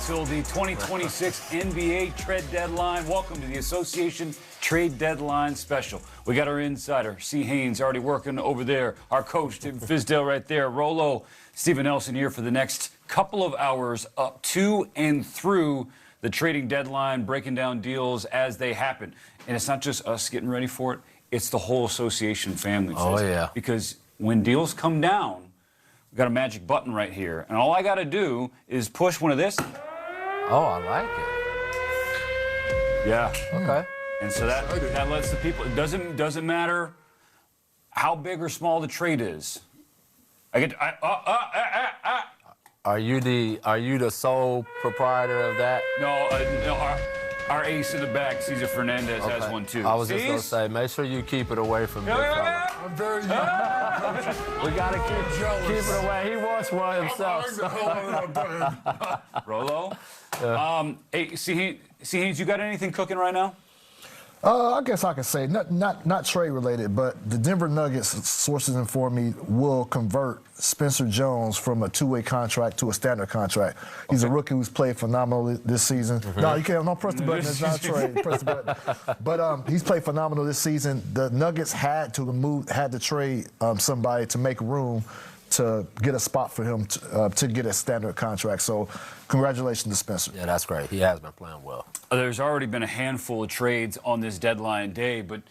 until the 2026 NBA trade deadline. Welcome to the Association Trade Deadline Special. We got our insider, C. Haynes, already working over there. Our coach, Tim Fizdale, right there. Rolo, Stephen Nelson here for the next couple of hours up to and through the trading deadline, breaking down deals as they happen. And it's not just us getting ready for it. It's the whole association family. Oh, yeah. Because when deals come down, we've got a magic button right here. And all I got to do is push one of this. Oh, I like it. Yeah. Okay. And so that lets the people, it doesn't matter how big or small the trade is. Are you the sole proprietor of that? No, our ace in the back, Cesar Fernandez, has one too. I was just going to say, make sure you keep it away from big fella. I'm very young. We got to keep it away. He wants one himself. Rolo? Hey, C. Haynes, you got anything cooking right now? I guess I could say, not trade related, but the Denver Nuggets, sources inform me, will convert Spencer Jones from a two-way contract to a standard contract. He's a rookie who's played phenomenal this season. No, you can't. Don't press the button. It's not a trade. Press the button. But he's played phenomenal this season. The Nuggets had to trade somebody to make room to get a spot for him to get a standard contract. So congratulations to Spencer. Yeah, that's great. He has been playing well. There's already been a handful of trades on this deadline day, but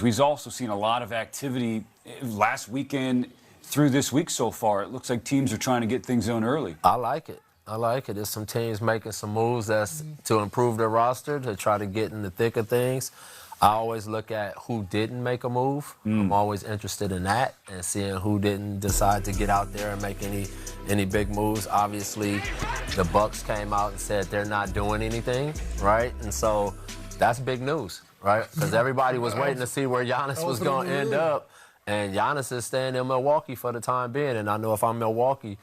we've also seen a lot of activity last weekend through this week so far. It looks like teams are trying to get things done early. I like it. There's some teams making some moves that's to improve their roster, to try to get in the thick of things. I always look at who didn't make a move. I'm always interested in that and seeing who didn't decide to get out there and make any big moves. Obviously, the Bucks came out and said they're not doing anything, right? And so that's big news, right? Because everybody was waiting to see where Giannis was going to end up. And Giannis is staying in Milwaukee for the time being. And I know if I'm Milwaukee,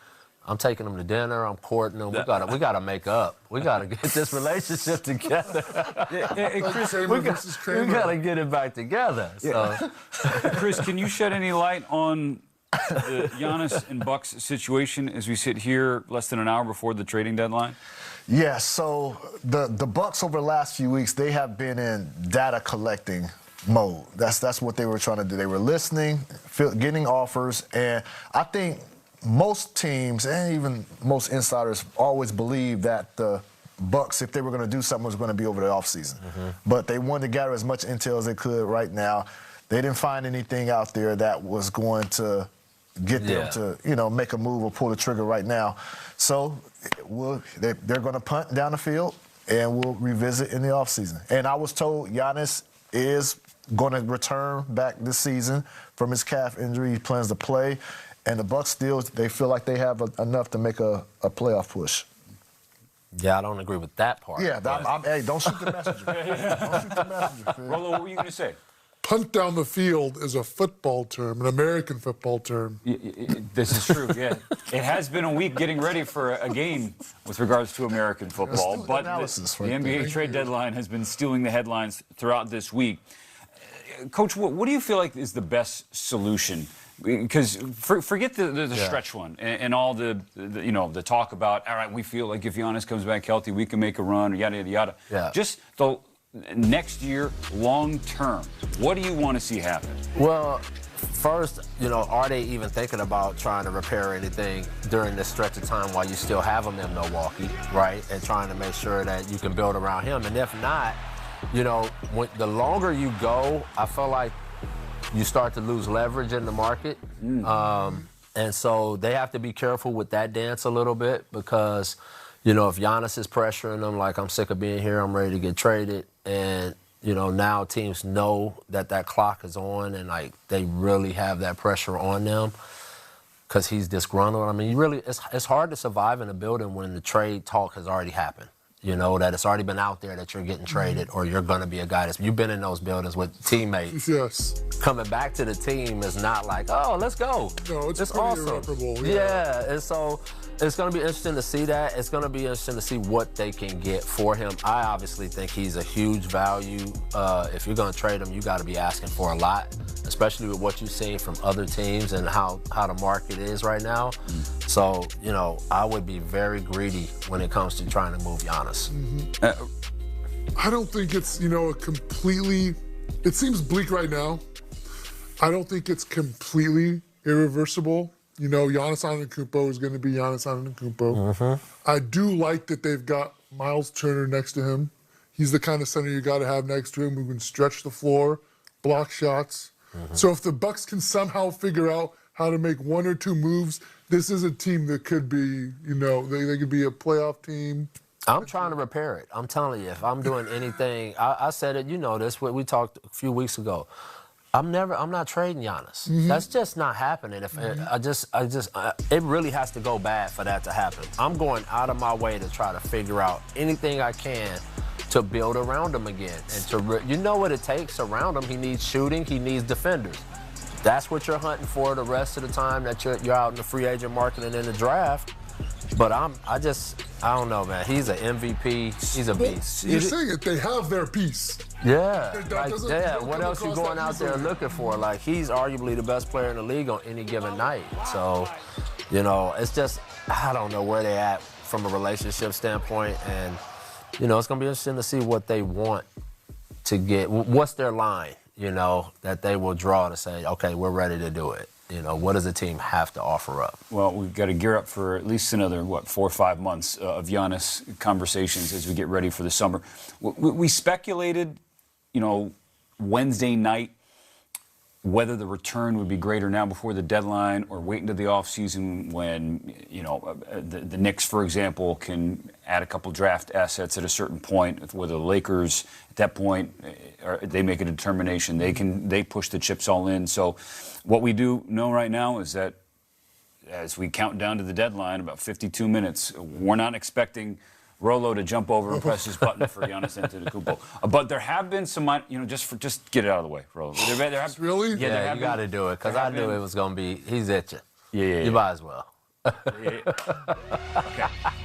I'm taking them to dinner. I'm courting them. We gotta make up. We gotta get this relationship together. Chris, we gotta get it back together. So. Chris, can you shed any light on the Giannis and Bucks situation as we sit here less than an hour before the trading deadline? Yeah. So the Bucks over the last few weeks, they have been in data collecting mode. That's what they were trying to do. They were listening, getting offers, and I think most teams and even most insiders always believe that the Bucks, if they were going to do something, was going to be over the offseason. But they wanted to gather as much intel as they could right now. They didn't find anything out there that was going to get them to, make a move or pull the trigger right now. So they're going to punt down the field, and we'll revisit in the offseason. And I was told Giannis is going to return back this season from his calf injury. He plans to play. And the Bucks still, they feel like they have enough to make a playoff push. Yeah, I don't agree with that part. Yeah, hey, don't shoot the messenger. Don't shoot the messenger. Rolo, what were you going to say? Punt down the field is a football term, an American football term. This is true, yeah. It has been a week getting ready for a game with regards to American football, but the NBA trade deadline has been stealing the headlines throughout this week. Coach, what do you feel like is the best solution? Because forget the stretch one and all the talk about, all right, we feel like if Giannis comes back healthy, we can make a run, or yada, yada, yada. Yeah. Just the next year, long term, what do you want to see happen? Well, first, are they even thinking about trying to repair anything during this stretch of time while you still have him in Milwaukee, right? And trying to make sure that you can build around him. And if not, the longer you go, I feel like you start to lose leverage in the market. And so they have to be careful with that dance a little bit because, if Giannis is pressuring them, like, I'm sick of being here, I'm ready to get traded, and, now teams know that clock is on and, like, they really have that pressure on them because he's disgruntled. I mean, it's hard to survive in a building when the trade talk has already happened. That it's already been out there that you're getting traded or you're going to be a guy you've been in those buildings with teammates. Yes. Coming back to the team is not like, oh, let's go. No, it's awesome. irreparable. Yeah, and so, It's going to be interesting to see that. It's going to be interesting to see what they can get for him. I obviously think he's a huge value. If you're going to trade him, you got to be asking for a lot, especially with what you've seen from other teams and how the market is right now. So, you know, I would be very greedy when it comes to trying to move Giannis. I don't think it's, you know, it seems bleak right now. I don't think it's completely irreversible. You know, Giannis Antetokounmpo is going to be Giannis Antetokounmpo. I do like that they've got Miles Turner next to him. He's the kind of center you got to have next to him who can stretch the floor, block shots. So if the Bucks can somehow figure out how to make one or two moves, this is a team that could be, you know, they could be a playoff team. I'm trying to repair it. I'm telling you, if I'm doing anything, I said it, you know this, we talked a few weeks ago. I'm not trading Giannis. That's just not happening. It really has to go bad for that to happen. I'm going out of my way to try to figure out anything I can to build around him again. And you know what it takes around him. He needs shooting. He needs defenders. That's what you're hunting for the rest of the time that you're out in the free agent market and in the draft. But I don't know, man. He's an MVP. He's a beast. You're saying it. They have their piece. Yeah. What else you going out there looking for? Like, he's arguably the best player in the league on any given night. So, you know, it's just, I don't know where they're at from a relationship standpoint. And, you know, it's going to be interesting to see what they want to get. What's their line, you know, that they will draw to say, okay, we're ready to do it. You know, what does the team have to offer up? Well, we've got to gear up for at least another, 4 or 5 months of Giannis conversations as we get ready for the summer. We speculated, you know, Wednesday night whether the return would be greater now before the deadline or wait into the offseason when, you know, the Knicks, for example, can add a couple draft assets at a certain point, whether the Lakers at that point, they make a determination. They push the chips all in. So what we do know right now is that as we count down to the deadline, about 52 minutes, we're not expecting Rolo to jump over and press his button for Giannis Antetokounmpo. But there have been some, you know, just get it out of the way, Rolo. Really? Yeah, you got to do it because I knew it was going to be, he's at you. Yeah. You might as well. Okay.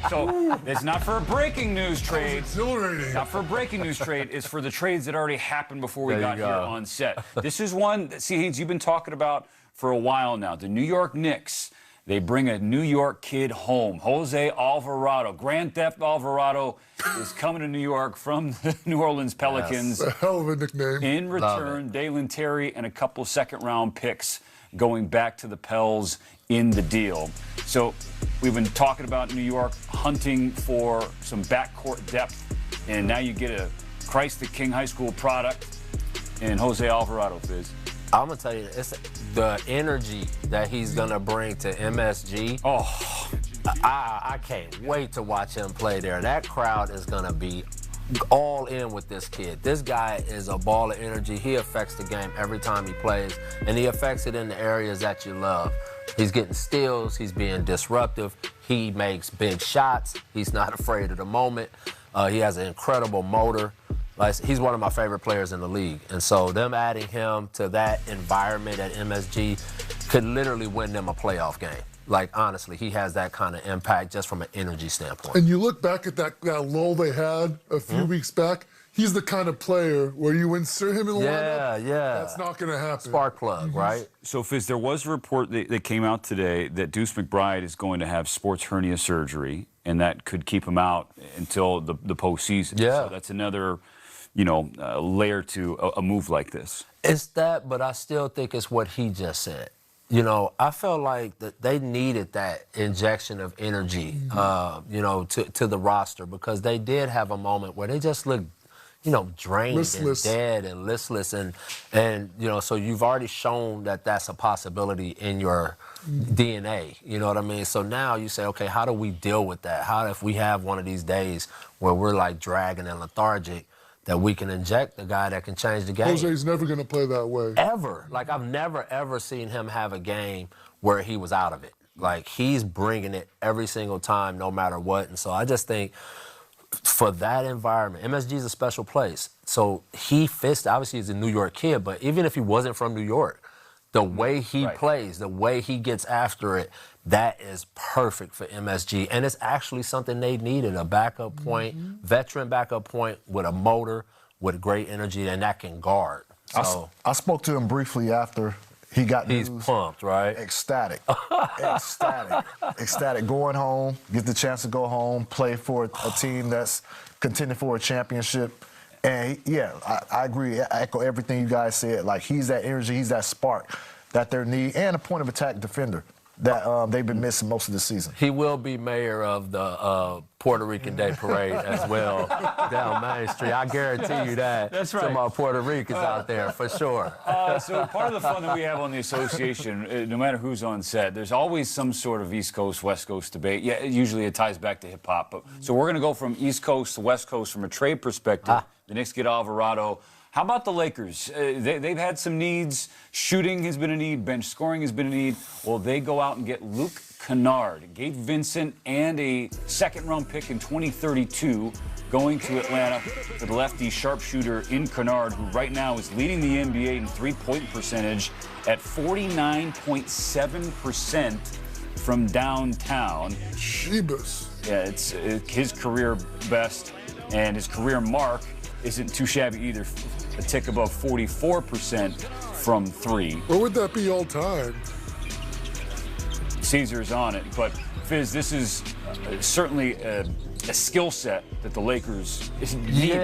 So it's not for a breaking news trade. Exhilarating. Not for a breaking news trade. It's for the trades that already happened before we got here on set. This is one that, see, Haynes, you've been talking about for a while now. The New York Knicks. They bring a New York kid home, Jose Alvarado. Grand Theft Alvarado is coming to New York from the New Orleans Pelicans. Yes. A hell of a nickname. In return, Dalen Terry and a couple second-round picks going back to the Pels in the deal. So we've been talking about New York hunting for some backcourt depth, and now you get a Christ the King High School product in Jose Alvarado, Fizz. I'm going to tell you, it's the energy that he's going to bring to MSG. Oh, I can't wait to watch him play there. That crowd is going to be all in with this kid. This guy is a ball of energy. He affects the game every time he plays, and he affects it in the areas that you love. He's getting steals. He's being disruptive. He makes big shots. He's not afraid of the moment. He has an incredible motor. He's one of my favorite players in the league. And so them adding him to that environment at MSG could literally win them a playoff game. Like, honestly, he has that kind of impact just from an energy standpoint. And you look back at that lull they had a few weeks back, he's the kind of player where you insert him in the lineup, that's not going to happen. Spark plug, right? So, Fizz, there was a report that came out today that Deuce McBride is going to have sports hernia surgery, and that could keep him out until the postseason. Yeah. So that's another, you know, layer to a move like this. It's that, but I still think it's what he just said. You know, I felt like that they needed that injection of energy, you know, to the roster because they did have a moment where they just looked, you know, drained listless. And dead and listless. And you know, so you've already shown that that's a possibility in your DNA. You know what I mean? So now you say, okay, how do we deal with that? How if we have one of these days where we're like dragging and lethargic, that we can inject the guy that can change the game. Jose's never going to play that way. Ever. Like, I've never, ever seen him have a game where he was out of it. Like, he's bringing it every single time, no matter what. And so I just think for that environment, MSG is a special place. So he fits, obviously he's a New York kid, but even if he wasn't from New York, The way he Right. plays, the way he gets after it, that is perfect for MSG. And it's actually something they needed, a backup point, veteran backup point with a motor, with great energy, and that can guard. So I spoke to him briefly after he got he's news. pumped, right? Ecstatic. Ecstatic. Going home, get the chance to go home, play for a team that's contending for a championship. And I agree. I echo everything you guys said. Like, he's that energy, he's that spark that they need, and a point of attack defender that they've been missing most of the season. He will be mayor of the Puerto Rican Day Parade as well down Main Street. I guarantee you that. That's right. Some of our Puerto Ricans out there, for sure. So part of the fun that we have on the association, no matter who's on set, there's always some sort of East Coast, West Coast debate. Yeah, usually it ties back to hip-hop. But so we're going to go from East Coast to West Coast from a trade perspective. The Knicks get Alvarado. How about the Lakers? They've had some needs. Shooting has been a need. Bench scoring has been a need. Well, they go out and get Luke Kennard, Gabe Vincent, and a second-round pick in 2032 going to Atlanta for the lefty sharpshooter in Kennard, who right now is leading the NBA in three-point percentage at 49.7% from downtown. Jeebus. Yeah, it's his career best, and his career mark isn't too shabby either. A tick above 44% from three. What would that be all time? Caesar's on it, but Fizz, this is certainly a skill set that the Lakers need.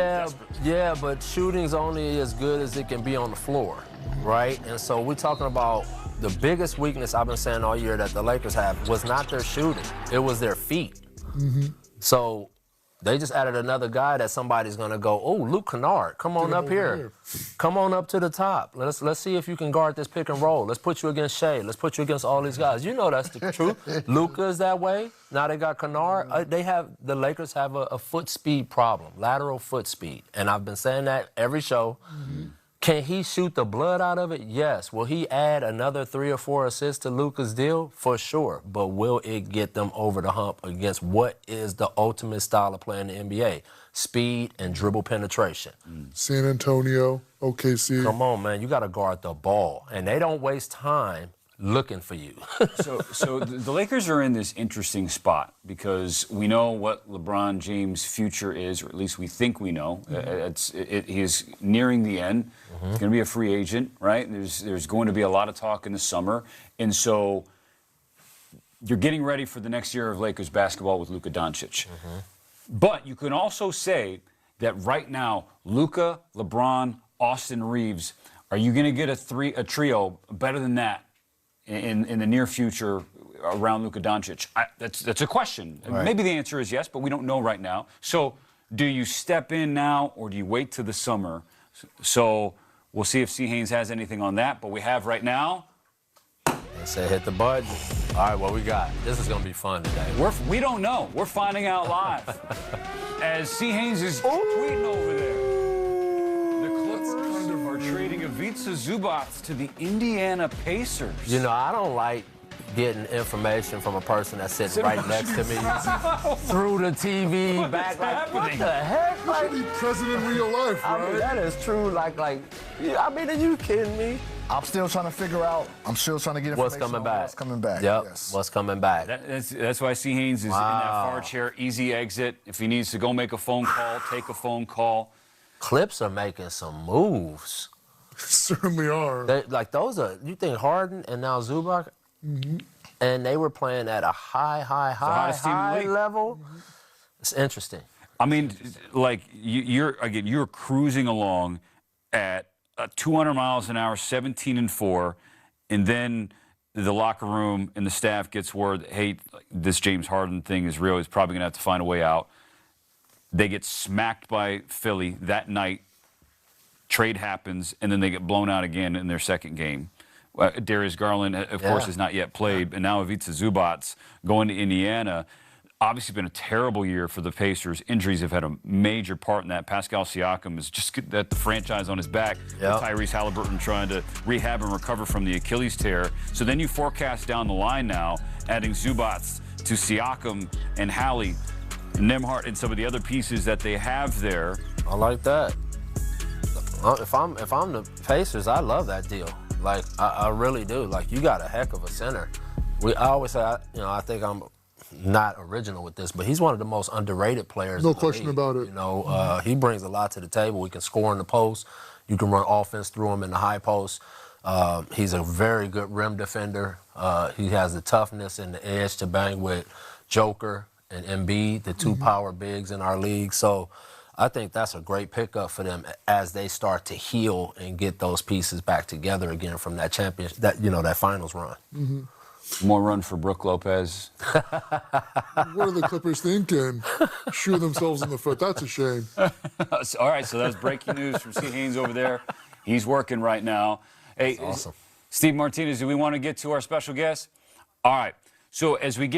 Yeah, but shooting's only as good as it can be on the floor, right? And so we're talking about the biggest weakness I've been saying all year that the Lakers have was not their shooting, it was their feet. So they just added another guy that somebody's gonna go, oh, Luke Kennard, come on up here. Come on up to the top. Let's see if you can guard this pick and roll. Let's put you against Shea. Let's put you against all these guys. You know that's the truth. Luka's that way. Now they got Kennard. The Lakers have a foot speed problem, lateral foot speed. And I've been saying that every show. Can he shoot the blood out of it? Yes. Will he add another 3 or 4 assists to Luka's deal? For sure. But will it get them over the hump against what is the ultimate style of play in the NBA? Speed and dribble penetration. San Antonio, OKC. Come on, man. You got to guard the ball. And they don't waste time looking for you. So the Lakers are in this interesting spot because we know what LeBron James' future is, or at least we think we know. He is nearing the end. He's going to be a free agent, right? There's going to be a lot of talk in the summer. And so you're getting ready for the next year of Lakers basketball with Luka Doncic. But you can also say that right now, Luka, LeBron, Austin Reeves, are you going to get a trio better than that in the near future around Luka Doncic? That's a question. Right. Maybe the answer is yes, but we don't know right now. So do you step in now or do you wait till the summer? So we'll see if C. Haynes has anything on that. But we have right now. They say hit the button. All right, what we got? This is going to be fun today. We don't know. We're finding out live. As C. Haynes is tweeting over there. The Clippers are trading Ivica Zubac to the Indiana Pacers. You know, I don't like getting information from a person that's sitting right next to me through the TV back. Like, what the heck? You should be president in real life, right? I mean, that is true. Like, are you kidding me? I'm still trying to figure out. I'm still trying to get information What's coming on back? What's coming back? Yep. Yes. What's coming back? That's why C. Haynes is in that far chair. Easy exit. If he needs to go make a phone call, take a phone call. Clips are making some moves. Certainly are. Those are, you think Harden and now Zubac, and they were playing at a high level. It's interesting. I mean, like you're cruising along at 200 miles an hour, 17-4, and then the locker room and the staff gets word, hey, this James Harden thing is real. He's probably gonna have to find a way out. They get smacked by Philly that night. Trade happens, and then they get blown out again in their second game. Darius Garland, of course, has not yet played, and now Ivica Zubac going to Indiana. Obviously been a terrible year for the Pacers. Injuries have had a major part in that. Pascal Siakam is just at the franchise on his back. Yep. Tyrese Halliburton trying to rehab and recover from the Achilles tear. So then you forecast down the line now, adding Zubac to Siakam and Hallie, Nembhard, and some of the other pieces that they have there. I like that. If I'm the Pacers, I love that deal. Like, I really do. Like, you got a heck of a center. I always say, I think I'm not original with this, but he's one of the most underrated players. No in the question league. about it. You know, he brings a lot to the table. He can score in the post. You can run offense through him in the high post. He's a very good rim defender. He has the toughness and the edge to bang with Joker and Embiid, the two power bigs in our league. So I think that's a great pickup for them as they start to heal and get those pieces back together again from that that finals run. More run for Brook Lopez. What are the Clippers thinking? Shoot themselves in the foot. That's a shame. All right, so that's breaking news from C. Haynes over there. He's working right now. Hey, awesome. Steve Martinez, do we want to get to our special guest? All right, so as we get